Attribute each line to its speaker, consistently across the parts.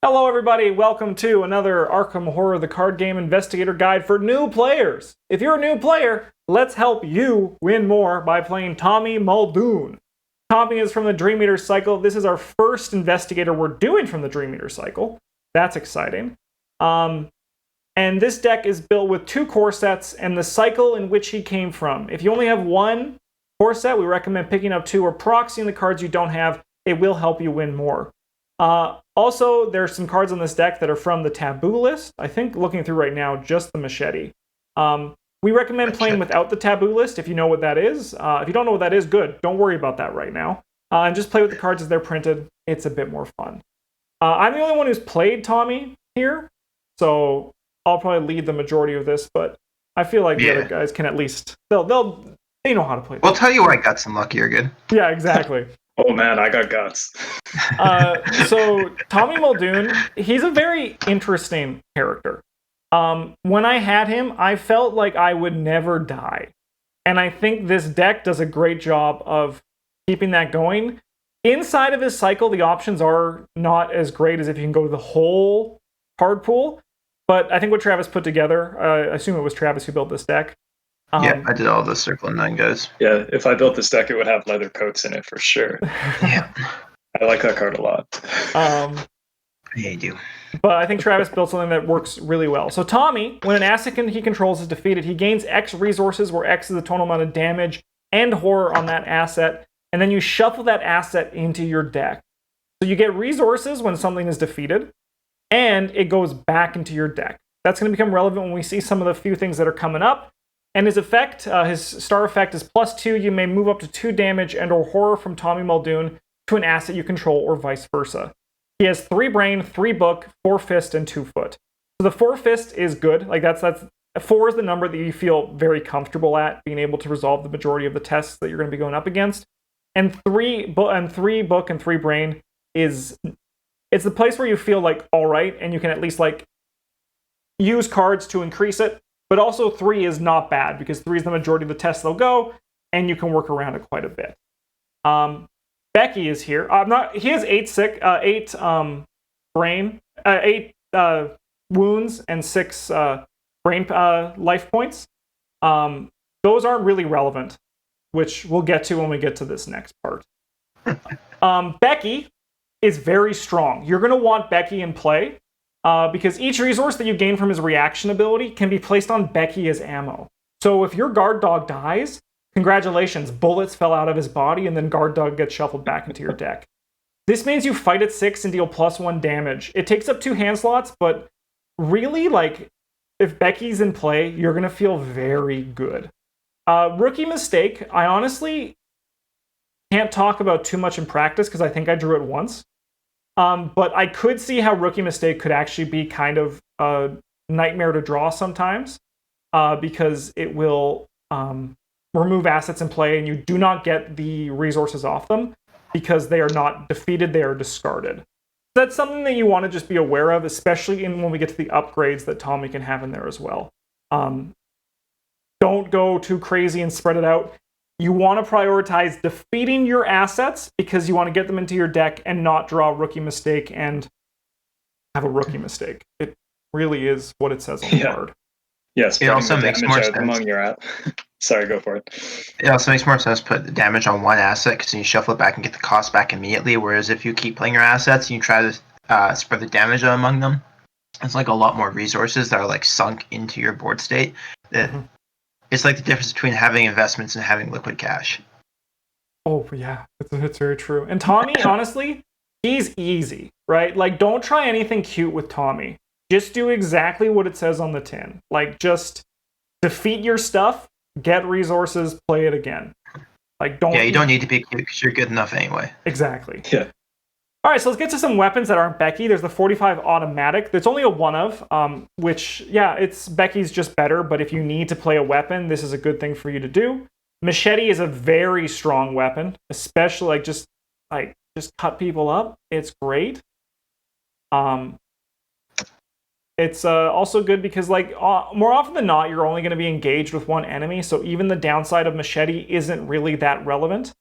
Speaker 1: Hello, everybody. Welcome to another Arkham Horror the Card Game Investigator Guide for new players. If you're a new player, let's help you win more by playing Tommy Muldoon. Tommy is from the Dream Eater cycle. This is our first investigator we're doing from the Dream Eater cycle. That's exciting. And this deck is built with 2 core sets and the cycle in which he came from. If you only have 1 core set, we recommend picking up 2 or proxying the cards you don't have. It will help you win more. Also, there's some cards on this deck that are from the taboo list. I think looking through right now, just the machete. We recommend playing without the taboo list if you know what that is. If you don't know what that is, good. Don't worry about that right now. And just play with the cards as they're printed. It's a bit more fun. I'm the only one who's played Tommy here, so I'll probably lead the majority of this, but I feel like the other guys can at least, they know how to play.
Speaker 2: We'll tell you where I got some luck. You're good.
Speaker 1: Yeah, exactly.
Speaker 3: Oh man, I got guts.
Speaker 1: So Tommy Muldoon, he's a very interesting character. When I had him, I felt like I would never die. And I think this deck does a great job of keeping that going. Inside of his cycle, the options are not as great as if you can go to the whole card pool. But I think what Travis put together, I assume it was Travis who built this deck.
Speaker 2: Yeah, I did all the Circle and 9 guys.
Speaker 3: Yeah, if I built this deck, it would have leather coats in it for sure.
Speaker 2: Yeah.
Speaker 3: I like that card a lot.
Speaker 2: Yeah, you do.
Speaker 1: But I think Travis built something that works really well. So Tommy, when an asset he controls is defeated, he gains X resources, where X is the total amount of damage and horror on that asset, and then you shuffle that asset into your deck. So you get resources when something is defeated, and it goes back into your deck. That's going to become relevant when we see some of the few things that are coming up. And his effect, his star effect is +2. You may move up to 2 damage and or horror from Tommy Muldoon to an asset you control, or vice versa. He has 3 brain, 3 book, 4 fist, and 2 foot. So the 4 fist is good. Like that's 4 is the number that you feel very comfortable at being able to resolve the majority of the tests that you're going to be going up against. And 3 book and 3 brain it's the place where you feel like all right, and you can at least like use cards to increase it. But also 3 is not bad, because 3 is the majority of the tests they'll go, and you can work around it quite a bit. Becky is here. He has 8 brain, 8 wounds, and 6 brain life points. Those aren't really relevant, which we'll get to when we get to this next part. Becky is very strong. You're going to want Becky in play. Because each resource that you gain from his reaction ability can be placed on Becky as ammo. So if your guard dog dies, congratulations, bullets fell out of his body, and then guard dog gets shuffled back into your deck. This means you fight at 6 and deal +1 damage. It takes up 2 hand slots, but really, like, if Becky's in play, you're going to feel very good. Rookie mistake, I honestly can't talk about too much in practice because I think I drew it once. But I could see how Rookie Mistake could actually be kind of a nightmare to draw sometimes, because it will remove assets in play and you do not get the resources off them because they are not defeated, they are discarded. That's something that you want to just be aware of, especially when we get to the upgrades that Tommy can have in there as well. Don't go too crazy and spread it out. You want to prioritize defeating your assets because you want to get them into your deck and not draw a Rookie Mistake and have a Rookie Mistake. It really is what it says on the card.
Speaker 3: Yes,
Speaker 2: it also makes more sense.
Speaker 3: Among your Sorry, go for it.
Speaker 2: It also makes more sense to put the damage on one asset because then you shuffle it back and get the cost back immediately, whereas if you keep playing your assets and you try to spread the damage among them, it's like a lot more resources that are like sunk into your board state. It's like the difference between having investments and having liquid cash.
Speaker 1: Oh, yeah. It's very true. And Tommy, honestly, he's easy, right? Like, don't try anything cute with Tommy. Just do exactly what it says on the tin. Like, just defeat your stuff, get resources, play it again. Like, don't...
Speaker 2: Yeah, you don't need to be cute because you're good enough anyway.
Speaker 1: Exactly.
Speaker 3: Yeah.
Speaker 1: All right, so let's get to some weapons that aren't Becky. There's the 45 automatic. There's only a 1 of, which, yeah, it's Becky's just better, but if you need to play a weapon, this is a good thing for you to do. Machete is a very strong weapon, especially just cut people up. It's great. It's also good because more often than not, you're only going to be engaged with one enemy, so even the downside of Machete isn't really that relevant.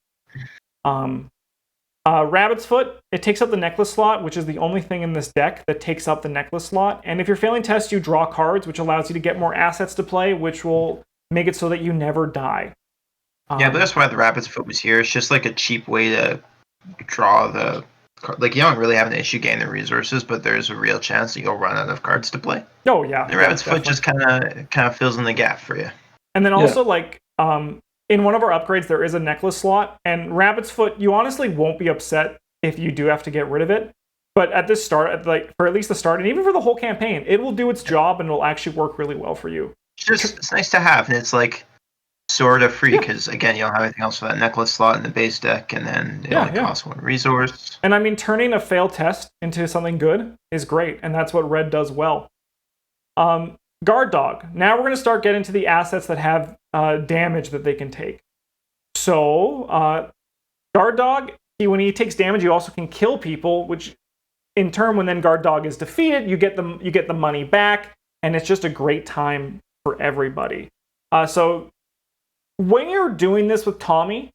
Speaker 1: Rabbit's Foot, it takes up the necklace slot, which is the only thing in this deck that takes up the necklace slot. And if you're failing tests, you draw cards, which allows you to get more assets to play, which will make it so that you never die.
Speaker 2: Yeah, but that's why the Rabbit's Foot was here. It's just like a cheap way to draw the... Like, you don't really have an issue getting the resources, but there's a real chance that you'll run out of cards to play.
Speaker 1: Oh, yeah.
Speaker 2: The Rabbit's Foot just kind of fills in the gap for you.
Speaker 1: And then also, in one of our upgrades, there is a necklace slot, and Rabbit's Foot, you honestly won't be upset if you do have to get rid of it. But at this start, for at least the start, and even for the whole campaign, it will do its job and it'll actually work really well for you.
Speaker 2: It's nice to have, and it's like sort of free because again, you don't have anything else for that necklace slot in the base deck, and then it only costs one resource.
Speaker 1: And I mean, turning a failed test into something good is great, and that's what Red does well. Guard Dog. Now we're going to start getting to the assets that have damage that they can take. So, Guard Dog, when he takes damage, you also can kill people, which in turn, when then Guard Dog is defeated, you get the money back, and it's just a great time for everybody. So, when you're doing this with Tommy,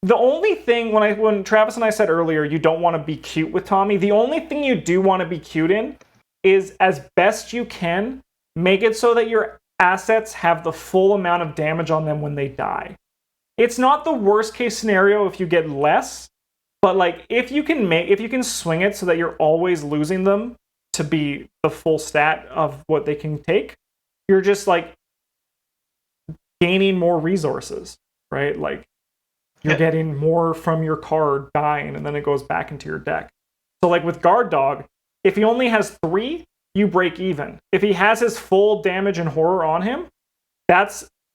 Speaker 1: the only thing, when Travis and I said earlier, you don't want to be cute with Tommy, the only thing you do want to be cute in is, as best you can, make it so that your assets have the full amount of damage on them when they die. It's not the worst case scenario if you get less, but like if you can swing it so that you're always losing them to be the full stat of what they can take, you're just like gaining more resources, right? Like you're getting more from your card dying, and then it goes back into your deck. So like with Guard Dog, if he only has 3, you break even. If he has his full damage and horror on him,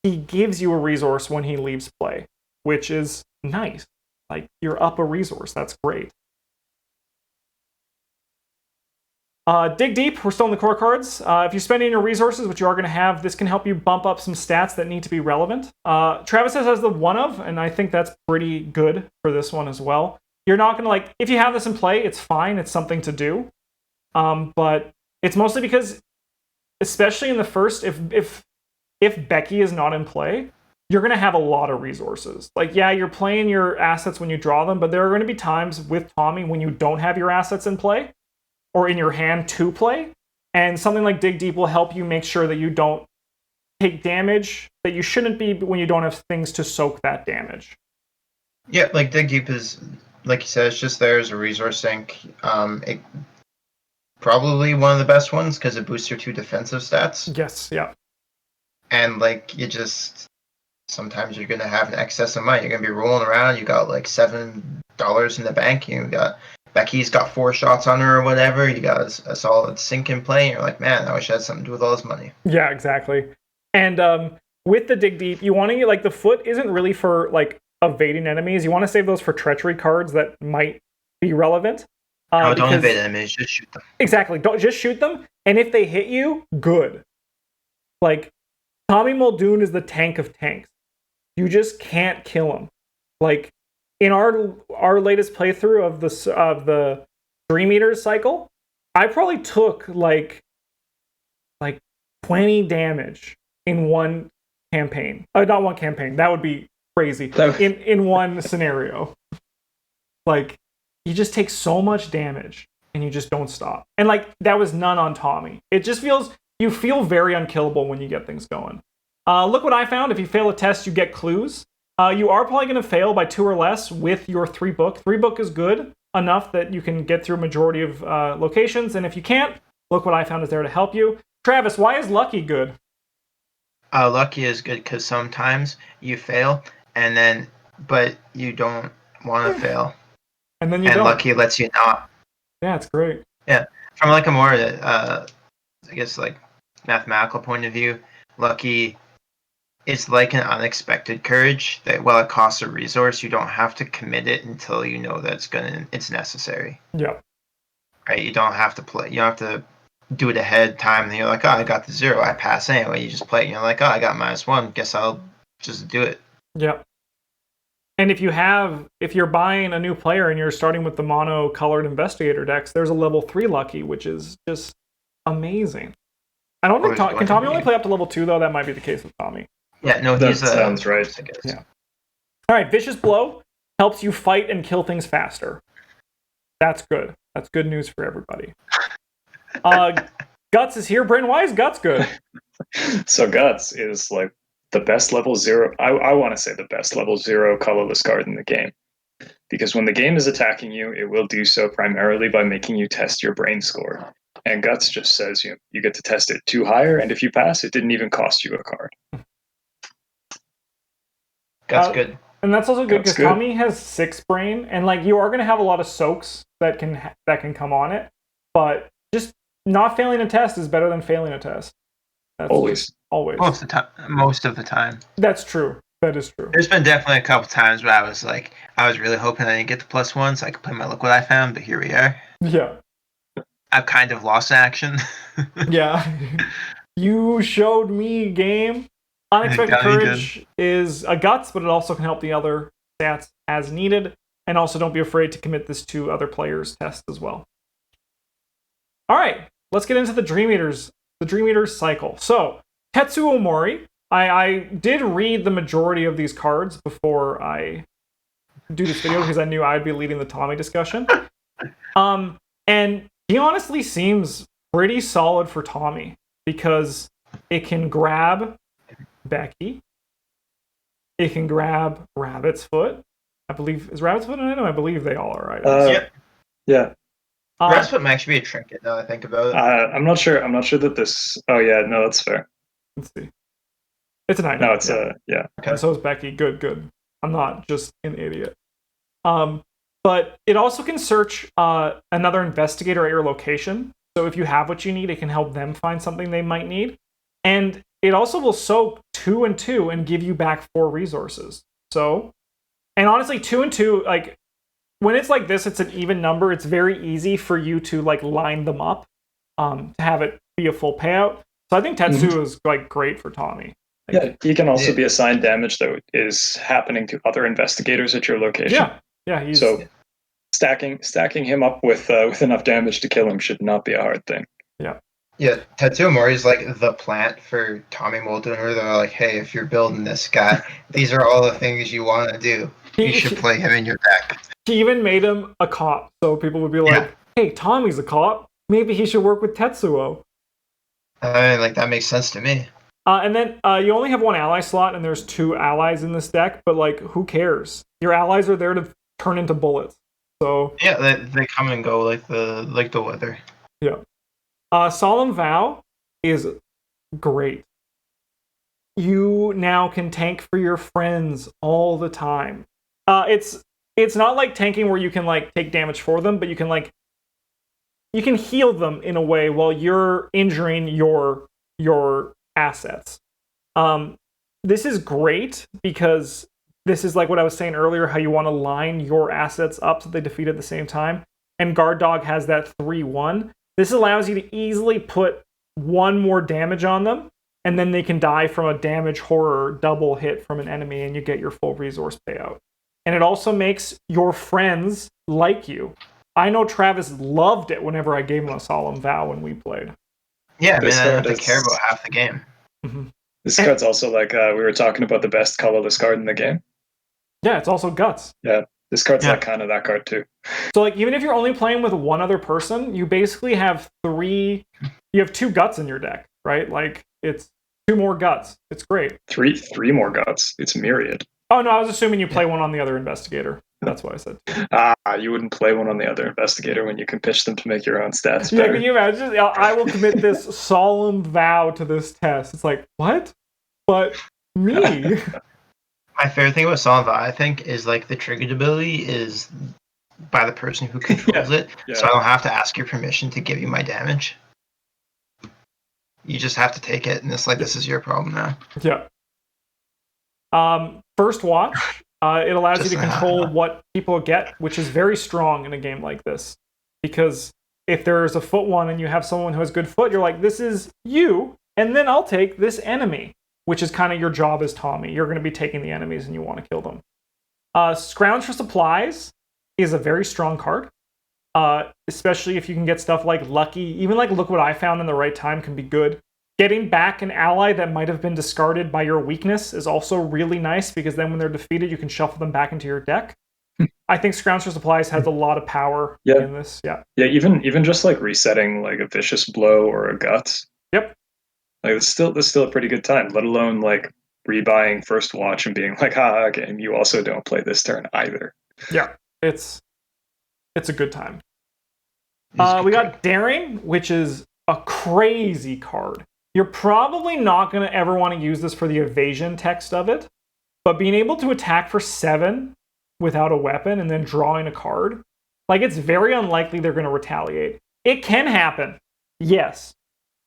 Speaker 1: he gives you a resource when he leaves play, which is nice. Like, you're up a resource. That's great. Dig Deep, we're still in the core cards. If you spend any of your resources, which you are going to have, this can help you bump up some stats that need to be relevant. Travis has the one of, and I think that's pretty good for this one as well. You're not going to, if you have this in play, it's fine. It's something to do. But it's mostly because, especially in the first, if Becky is not in play, you're going to have a lot of resources. Like, yeah, you're playing your assets when you draw them, but there are going to be times with Tommy when you don't have your assets in play or in your hand to play. And something like Dig Deep will help you make sure that you don't take damage that you shouldn't be when you don't have things to soak that damage.
Speaker 2: Yeah, like Dig Deep is, like you said, it's just there as a resource sink. It probably one of the best ones because it boosts your 2 defensive stats.
Speaker 1: Yes, yeah.
Speaker 2: And like sometimes you're gonna have an excess of money. You're gonna be rolling around. You got like $7 in the bank. You got Becky's got 4 shots on her or whatever. You got a solid sink in play. And you're like, man, I wish I had something to do with all this money.
Speaker 1: Yeah, exactly. And with the Dig Deep, you want to the foot isn't really for evading enemies. You want to save those for treachery cards that might be relevant.
Speaker 2: Don't evade enemies. Just shoot them. Exactly.
Speaker 1: Don't just shoot them. And if they hit you, good. Like, Tommy Muldoon is the tank of tanks. You just can't kill him. Like, in our latest playthrough of the Dream Eaters cycle, I probably took like 20 damage in one campaign. Not one campaign. That would be crazy. In one scenario. Like, you just take so much damage and you just don't stop. And that was none on Tommy. It just you feel very unkillable when you get things going. Look what I found. If you fail a test, you get clues. You are probably going to fail by 2 or less with your 3-book. 3-book is good enough that you can get through a majority of locations. And if you can't, look what I found is there to help you. Travis, why is Lucky good?
Speaker 2: Lucky is good because sometimes you fail, but you don't want to fail.
Speaker 1: And then you don't.
Speaker 2: Lucky lets you not.
Speaker 1: Yeah, it's great.
Speaker 2: Yeah. From a more, I guess, mathematical point of view, Lucky is like an unexpected courage that while it costs a resource, you don't have to commit it until you know that it's necessary.
Speaker 1: Yeah.
Speaker 2: Right? You don't have to play. You don't have to do it ahead of time. And you're like, oh, I got the 0. I pass anyway. You just play it. And you're like, oh, I got -1. Guess I'll just do it.
Speaker 1: Yeah. And if you're buying a new player and you're starting with the mono-colored investigator decks, there's a level 3 Lucky, which is just amazing. I don't think can Tommy only play up to level 2 though? That might be the case with Tommy.
Speaker 2: Yeah, no,
Speaker 3: that sounds right.
Speaker 1: I guess. Yeah. All right, Vicious Blow helps you fight and kill things faster. That's good. That's good news for everybody. Guts is here. Brandon, why is Guts good?
Speaker 3: So Guts is like the best level 0. I want to say the best level 0 colorless card in the game. Because when the game is attacking you, it will do so primarily by making you test your brain score. And Guts just says you get to test it 2 higher, and if you pass, it didn't even cost you a card.
Speaker 2: That's good.
Speaker 1: And that's also good
Speaker 3: That's
Speaker 1: because
Speaker 3: good.
Speaker 1: Tommy has 6 brain, and like you are going to have a lot of soaks that can come on it, but just not failing a test is better than failing a test. That's
Speaker 3: Always.
Speaker 2: Most of the time.
Speaker 1: That's true. That is true.
Speaker 2: There's been definitely a couple times where I was really hoping I didn't get the +1 so I could play my Look What I Found, but here we are.
Speaker 1: Yeah.
Speaker 2: I've kind of lost action.
Speaker 1: Yeah. You showed me game. Unexpected Courage is a Guts, but it also can help the other stats as needed. And also don't be afraid to commit this to other players' tests as well. All right, let's get into the Dream Eaters cycle. So, Tetsuo Mori. I did read the majority of these cards before I do this video because I knew I'd be leading the Tommy discussion. And he honestly seems pretty solid for Tommy because it can grab Becky. It can grab Rabbit's Foot. I believe, is Rabbit's Foot an item? I believe they all are items.
Speaker 3: Yeah.
Speaker 2: Rabbit's Foot might actually be a trinket, now that I think about it.
Speaker 3: I'm not sure that this... Oh, yeah, no, that's fair.
Speaker 1: Let's see. It's an item.
Speaker 3: No, it's yeah.
Speaker 1: Okay. And so is Becky. Good. I'm not just an idiot. But it also can search another investigator at your location. So if you have what you need, it can help them find something they might need. And it also will soak 2 and 2 and give you back 4 resources. So, and honestly, 2 and 2, like when it's like this, it's an even number. It's very easy for you to like line them up to have it be a full payout. So I think Tetsu is like great for Tommy.
Speaker 3: Yeah, he can also be assigned damage that is happening to other investigators at your location.
Speaker 1: Yeah. He's...
Speaker 3: So stacking him up with enough damage to kill him should not be a hard thing.
Speaker 2: Yeah, Tetsuo Mori is like the plant for Tommy Muldoon, where they're like, hey, if you're building this guy, these are all the things you want to do. You should play him in your deck.
Speaker 1: He even made him a cop, so people would be like, hey, Tommy's a cop. Maybe he should work with Tetsuo.
Speaker 2: I mean, like, that makes sense to me.
Speaker 1: And then you only have 1 ally slot, and there's 2 allies in this deck, but like, who cares? Your allies are there to turn into bullets. So
Speaker 2: yeah, they come and go like the weather.
Speaker 1: Yeah. Solemn Vow is great. You now can tank for your friends all the time. It's not like tanking where you can like take damage for them, but you can heal them in a way while you're injuring your assets. This is great because this is like what I was saying earlier, how you want to line your assets up so they defeat at the same time. And Guard Dog has that 3-1. This allows you to easily put 1 more damage on them, and then they can die from a damage horror double hit from an enemy, and you get your full resource payout. And it also makes your friends like you. I know Travis loved it whenever I gave him a Solemn Vow when we played.
Speaker 2: Yeah, I mean, I don't care about half the game.
Speaker 1: Mm-hmm.
Speaker 3: This card's also like, we were talking about the best colorless card in the game.
Speaker 1: Yeah, it's also Guts.
Speaker 3: Yeah, this card's like kind of that card too.
Speaker 1: So like, even if you're only playing with 1 other person, you basically have 2 Guts in your deck, right? Like, it's 2 more Guts. It's great.
Speaker 3: Three more Guts. It's myriad.
Speaker 1: Oh, no, I was assuming you play 1 on the other investigator. That's what I said.
Speaker 3: You wouldn't play 1 on the other investigator when you can pitch them to make your own stats
Speaker 1: Yeah,
Speaker 3: better.
Speaker 1: can you imagine? I will commit this solemn vow to this test. It's like, what? But me?
Speaker 2: My favorite thing about Solemn Vow, I think, is like the triggered ability is by the person who controls it.
Speaker 3: Yeah.
Speaker 2: So I don't have to ask your permission to give you my damage. You just have to take it, and it's like, this is your problem now.
Speaker 1: Yeah. First Watch. It allows you to control what people get, which is very strong in a game like this. Because if there's a foot one and you have someone who has good foot, you're like, this is you, and then I'll take this enemy, which is kind of your job as Tommy. You're going to be taking the enemies and you want to kill them. Scrounge for Supplies is a very strong card, especially if you can get stuff like Lucky. Even like Look What I Found in the right time can be good. Getting back an ally that might have been discarded by your weakness is also really nice, because then when they're defeated, you can shuffle them back into your deck. I think Scrounge for Supplies has a lot of power
Speaker 3: Yeah.
Speaker 1: in this. Yeah.
Speaker 3: Yeah, even just like resetting like a vicious blow or a guts.
Speaker 1: Yep.
Speaker 3: Like it's still a pretty good time, let alone like rebuying First Watch and being like, haha, game, you also don't play this turn either.
Speaker 1: Yeah. It's a good time.
Speaker 2: It's a good
Speaker 1: We
Speaker 2: card.
Speaker 1: got Daring, which is a crazy card. You're probably not going to ever want to use this for the evasion text of it, but being able to attack for 7 without a weapon and then drawing a card, like it's very unlikely they're going to retaliate. It can happen. Yes,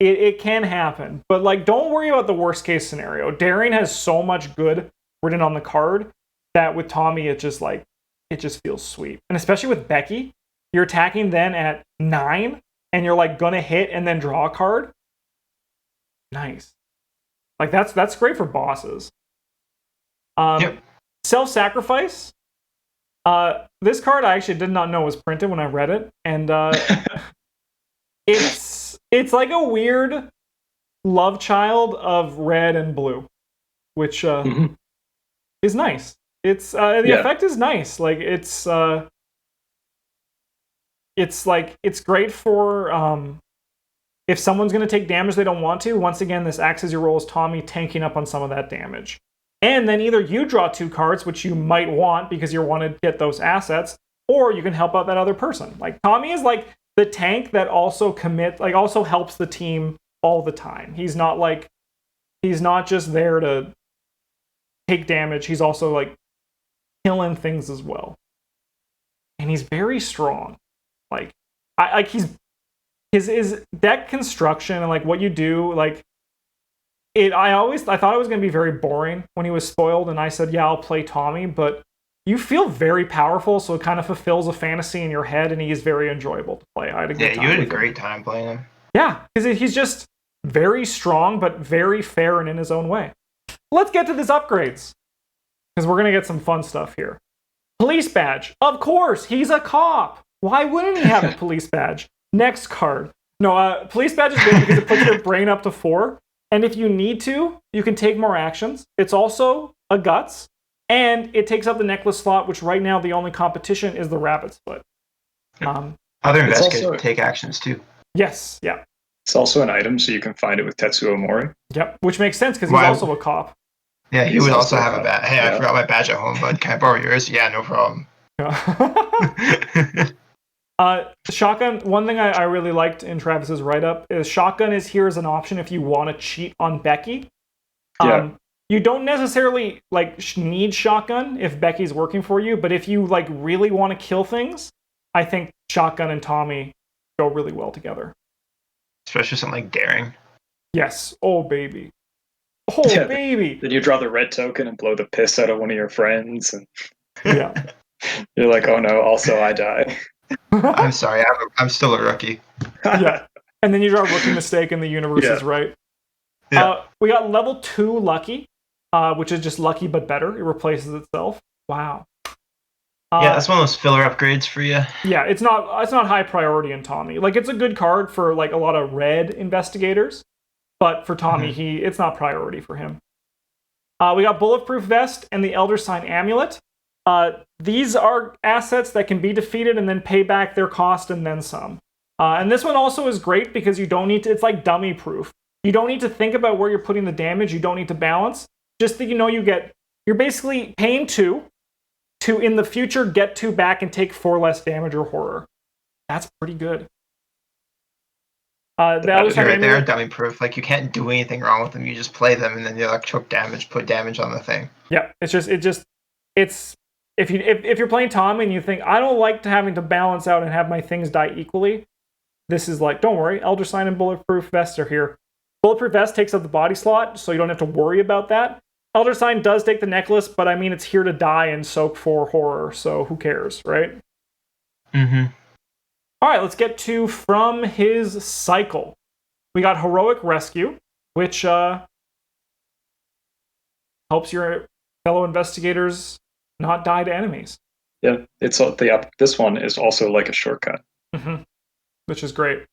Speaker 1: it can happen. But like, don't worry about the worst case scenario. Daring has so much good written on the card that with Tommy, it just feels sweet. And especially with Becky, you're attacking then at 9 and you're like gonna hit and then draw a card. Nice. Like that's great for bosses.
Speaker 2: Yep.
Speaker 1: Self-sacrifice. This card I actually did not know was printed when I read it, and it's like a weird love child of red and blue, which is nice. It's the effect is nice. Like it's great for if someone's going to take damage they don't want to. Once again, this acts as your role as Tommy, tanking up on some of that damage. And then either you draw 2 cards, which you might want because you want to get those assets, or you can help out that other person. Like Tommy is like the tank that also also helps the team all the time. He's not just there to take damage. He's also like killing things as well. And he's very strong. Like his deck construction and like what you do, like I thought it was going to be very boring when he was spoiled, and I said, yeah, I'll play Tommy, but you feel very powerful, so it kind of fulfills a fantasy in your head, and he is very enjoyable to play. I had a good time.
Speaker 2: You had a great time playing him.
Speaker 1: Yeah, because he's just very strong, but very fair and in his own way. Let's get to these upgrades, because we're going to get some fun stuff here. Police badge. Of course, he's a cop. Why wouldn't he have a police badge? Next card. No, police badge is good because it puts your brain up to 4. And if you need to, you can take more actions. It's also a guts. And it takes up the necklace slot, which right now the only competition is the rabbit split.
Speaker 2: Other investigators can take actions too.
Speaker 1: Yes, yeah.
Speaker 3: It's also an item, so you can find it with Tetsuo Mori.
Speaker 1: Yep, which makes sense because he's also a cop.
Speaker 2: Yeah, he would also have a badge. Hey, I forgot my badge at home, bud. Can I borrow yours? Yeah, no problem.
Speaker 1: Shotgun, one thing I really liked in Travis's write-up is shotgun is here as an option if you want to cheat on Becky. You don't necessarily need shotgun if Becky's working for you, but if you really want to kill things, I think shotgun and Tommy go really well together.
Speaker 2: Especially something like daring.
Speaker 1: Yes. Oh baby. Oh yeah, baby.
Speaker 3: Then you draw the red token and blow the piss out of one of your friends, and
Speaker 1: yeah,
Speaker 3: you're like, oh no, also I die.
Speaker 2: I'm sorry, I'm still a rookie.
Speaker 1: Yeah, and then you draw a rookie mistake, and the universe is right. Yeah. We got level 2 lucky, which is just lucky but better. It replaces itself. Wow.
Speaker 2: Yeah, that's one of those filler upgrades for you.
Speaker 1: Yeah, it's not high priority in Tommy. It's a good card for a lot of red investigators, but for Tommy, it's not priority for him. We got bulletproof vest and the Elder Sign amulet. These are assets that can be defeated and then pay back their cost and then some. And this one also is great because you don't need to. It's like dummy proof. You don't need to think about where you're putting the damage. You don't need to balance. Just that you're basically paying 2 to in the future get 2 back and take 4 less damage or horror. That's pretty good.
Speaker 2: Right there, dummy proof. You can't do anything wrong with them. You just play them, and then you choke damage, put damage on the thing.
Speaker 1: Yeah, it's if you're playing Tom and you think I don't like having to balance out and have my things die equally, this is don't worry. Elder Sign and bulletproof vest are here. Bulletproof vest takes up the body slot, so you don't have to worry about that. Elder Sign does take the necklace, but I mean it's here to die and soak for horror, so who cares, right?
Speaker 2: Mm-hmm.
Speaker 1: All right, let's get to from his cycle. We got Heroic Rescue, which helps your fellow investigators not die to enemies.
Speaker 3: Yeah, this one is also like a shortcut.
Speaker 1: Which is great.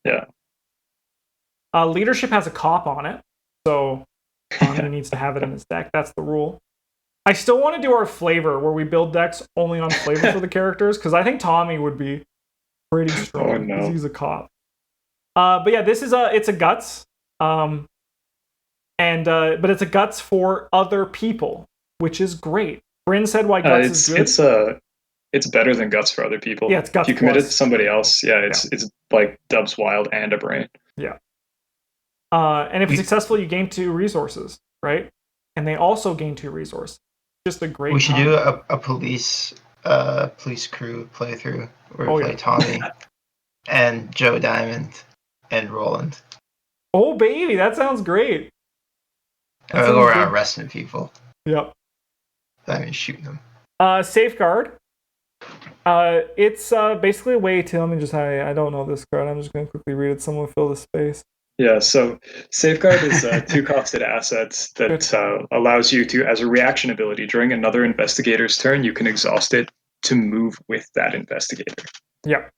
Speaker 3: Yeah.
Speaker 1: Leadership has a cop on it, so he needs to have it in his deck. That's the rule. I still want to do our flavor where we build decks only on flavor for the characters, because I think Tommy would be pretty strong because he's a cop. But yeah, this is it's a guts, but it's a guts for other people, which is great. Bryn said why guts is good.
Speaker 3: It's better than guts for other people.
Speaker 1: Yeah, it's guts.
Speaker 3: If you commit it to somebody else, it's like Dubs Wild and a brain.
Speaker 1: Yeah. And if it's successful, you gain 2 resources, right? And they also gain 2 resources. Just a great.
Speaker 2: We should do a police crew playthrough where we play Tommy and Joe Diamond and Roland.
Speaker 1: Oh baby, that sounds great.
Speaker 2: We'll go around arresting people.
Speaker 1: Yep.
Speaker 2: I mean, shooting them.
Speaker 1: Safeguard. It's basically a way to, let me just, I don't know this card. I'm just going to quickly read it. Someone fill the space.
Speaker 3: Yeah, so Safeguard is 2-costed assets that allows you to, as a reaction ability, during another investigator's turn, you can exhaust it to move with that investigator.
Speaker 1: Yeah.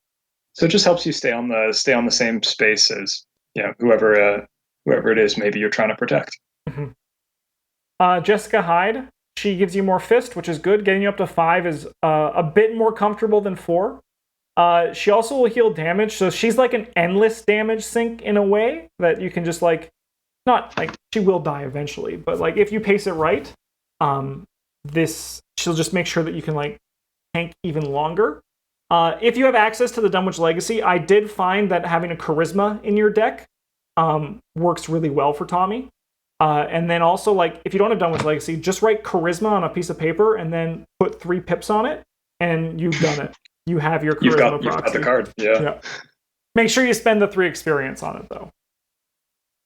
Speaker 3: So it just helps you stay on the same space as whoever it is maybe you're trying to protect.
Speaker 1: Mm-hmm. Jessica Hyde. She gives you more fist, which is good. Getting you up to 5 is a bit more comfortable than 4. She also will heal damage, so she's like an endless damage sink in a way that you can just not like she will die eventually, but like if you pace it right, she'll just make sure that you can tank even longer. If you have access to the Dunwich Legacy, I did find that having a charisma in your deck works really well for Tommy. And then also, if you don't have Dunwich Legacy, just write charisma on a piece of paper and then put 3 pips on it, and you've done it. You have your charisma proxy. You've got the
Speaker 3: card, yeah.
Speaker 1: Make sure you spend the 3 experience on it, though.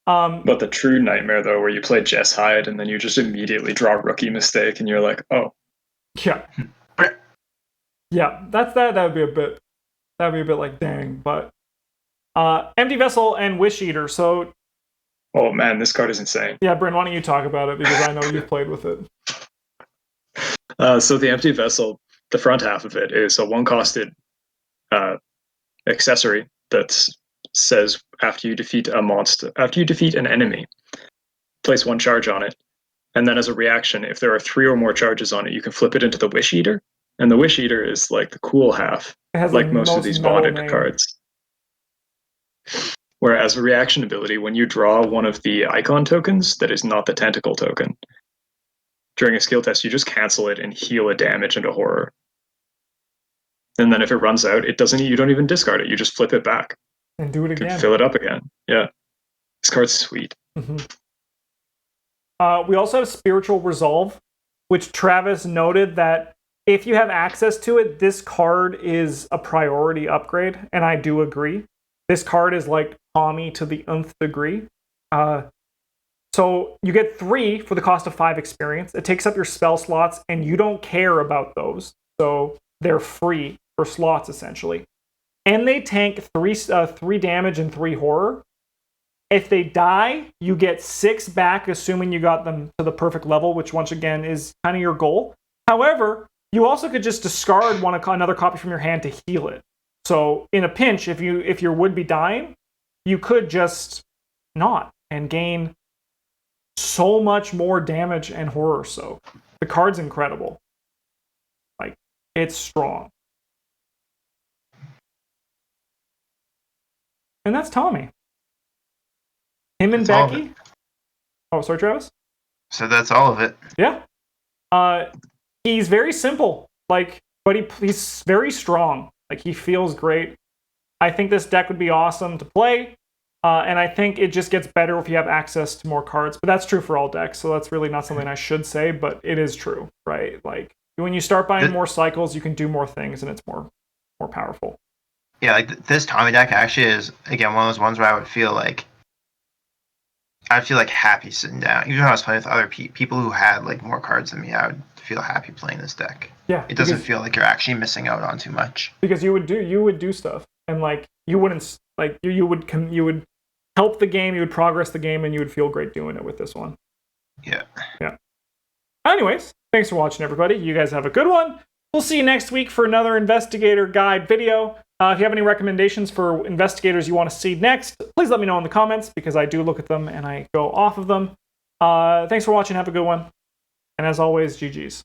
Speaker 3: But the true nightmare, though, where you play Jess Hyde and then you just immediately draw Rookie Mistake and you're like, oh.
Speaker 1: Yeah. Yeah, that'd be a bit like dang, but Empty Vessel and Wish Eater, so.
Speaker 3: Oh man, this card is insane.
Speaker 1: Yeah, Bryn, why don't you talk about it, because I know you've played with it.
Speaker 3: So the Empty Vessel, the front half of it is a 1-costed accessory that says after you defeat an enemy, place 1 charge on it, and then as a reaction, if there are 3 or more charges on it, you can flip it into the Wish Eater, and the Wish Eater is like the cool half, like most of these bonded cards. Whereas a reaction ability, when you draw one of the icon tokens that is not the tentacle token, during a skill test, you just cancel it and heal a damage into horror. And then if it runs out, you don't even discard it. You just flip it back.
Speaker 1: And do it again.
Speaker 3: Fill it up again. Yeah. This card's sweet.
Speaker 1: Mm-hmm. We also have Spiritual Resolve, which Travis noted that if you have access to it, this card is a priority upgrade, and I do agree. This card is like Tommy to the nth degree. So you get 3 for the cost of 5 experience. It takes up your spell slots, and you don't care about those. So they're free for slots, essentially. And they tank 3 damage and 3 horror. If they die, you get 6 back, assuming you got them to the perfect level, which once again is kind of your goal. However, you also could just discard another copy from your hand to heal it. So in a pinch, if you would be dying, you could just not and gain so much more damage and horror. So the card's incredible. It's strong. And that's Tommy. Him and Becky. Oh, sorry, Travis?
Speaker 2: So that's all of it.
Speaker 1: Yeah. He's very simple, but he's very strong. He feels great. I think this deck would be awesome to play, and I think it just gets better if you have access to more cards. But that's true for all decks, so that's really not something I should say, but it is true, right? When you start buying more cycles, you can do more things, and it's more powerful.
Speaker 2: Yeah, this Tommy deck actually is, again, one of those ones where I would feel happy sitting down. Even when I was playing with other people who had more cards than me, I would feel happy playing this deck.
Speaker 1: Yeah,
Speaker 2: it doesn't feel like you're actually missing out on too much.
Speaker 1: Because you would do stuff, and you wouldn't you would help the game, you would progress the game, and you would feel great doing it with this one.
Speaker 2: Yeah.
Speaker 1: Anyways, thanks for watching, everybody. You guys have a good one. We'll see you next week for another investigator guide video. If you have any recommendations for investigators you want to see next, please let me know in the comments, because I do look at them and I go off of them. Thanks for watching. Have a good one. And as always, GG's.